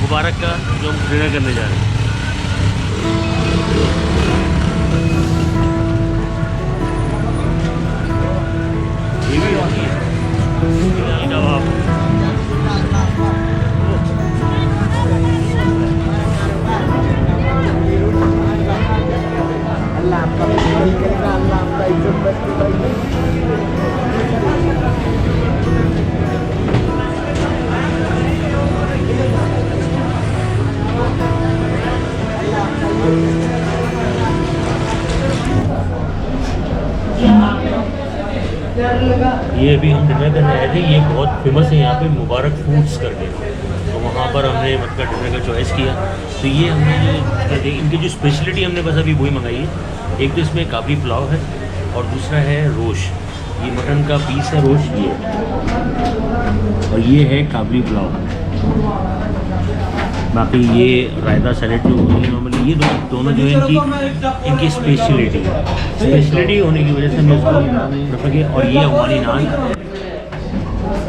मुबारक का जो हम डिनर करने जा रहे हैं। ये भी होती है कबाब। ये अभी हम डिनर करने आए थे, ये बहुत फेमस है यहाँ पे मुबारक फूड्स करके, तो वहाँ पर हमने मतलब डिनर का चॉइस किया। तो ये हमने इनकी जो स्पेशलिटी हमने बस अभी वही मंगाई है। एक तो इसमें काबली पुलाव है और दूसरा है रोश, ये मटन का पीस है रोश ये, और ये है काबली पुलाव। बाकी ये रायता सैलेड जो नॉर्मली ये दोनों जो है इनकी स्पेशलिटी होने की वजह से मैं इसको प्रेफर किया। और ये अफगानी नान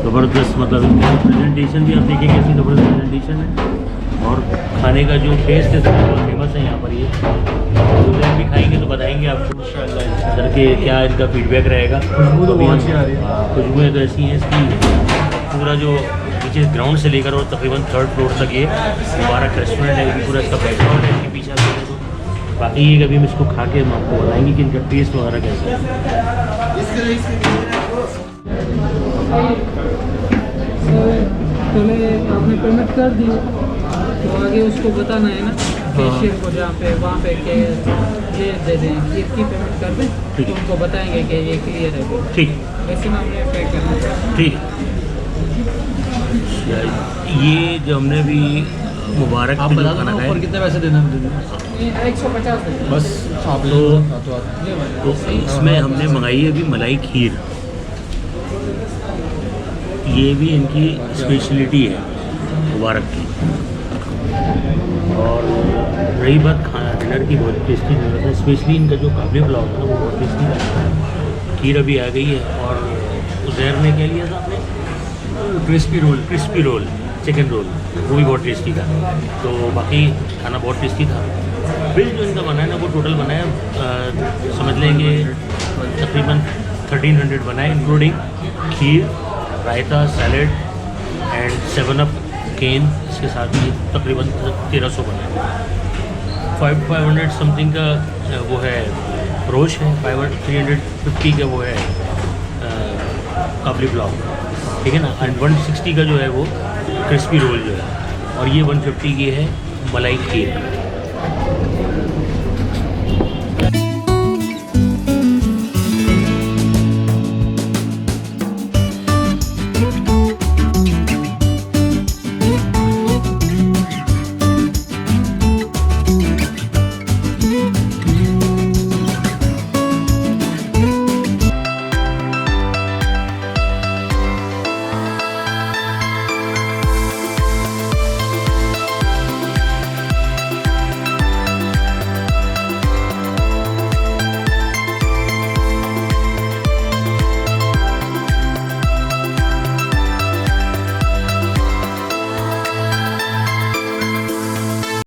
ज़बरदस्त, मतलब इनकी प्रेजेंटेशन भी आप देखिए कैसी ज़बरदस्त प्रेजेंटेशन है, और खाने का जो टेस्ट है बहुत फेमस है यहाँ पर। ये तो भी खाएंगे तो बताएंगे आपको सर के क्या इनका फीडबैक रहेगा। खुशबू तो बहुत अच्छी आ रही है, खुशबुएँ तो ऐसी हैं इसकी। पूरा जो नीचे ग्राउंड से लेकर और तकरीबन 3rd फ्लोर तक ये मुबारक रेस्टोरेंट है, पूरा इसका बैकग्राउंड है इसके पीछे। तो बाकी ये कभी हम इसको खा के हम आपको बताएंगे कि इनका टेस्ट वगैरह कैसा है। पहले आपने पेमेंट कर दी तो आगे उसको बताना है ना कैशियर को, जहाँ पे वहाँ पे के ये दे दें कि इसकी पेमेंट कर दें, तो उनको बताएंगे कि ये क्लियर है। ठीक, वैसे में हमने पे करना है। ठीक। ये जो हमने भी मुबारक आप बता दो ऊपर कितने पैसे देना है? 150 बस आप तो इसमें हमने मंगाई है अभी मलाई खीर, ये भी इनकी स्पेशलिटी है मुबारक की। और रही बात खाना डिनर की, बहुत टेस्टी डिनर है, स्पेशली इनका जो काबली पुलाव है ना वो बहुत टेस्टी है। खीर अभी आ गई है, और उज़ैर ने क्या लिया था आपने? क्रिस्पी रोल चिकन रोल, वो भी बहुत टेस्टी था। तो बाकी खाना बहुत टेस्टी था। बिल जो इनका बना है ना वो टोटल बना है समझ लेंगे तकरीबन 1300 बना है, including kheer, raita, salad and 7 up can, इसके साथ ही तकरीबन 1300 बना है। 500 समथिंग का वो है रोश है, 350 का वो है काबली पुलाव, ठीक है ना, एंड 160 का जो है वो क्रिस्पी रोल जो है, और ये 150 की है मलाई खीर।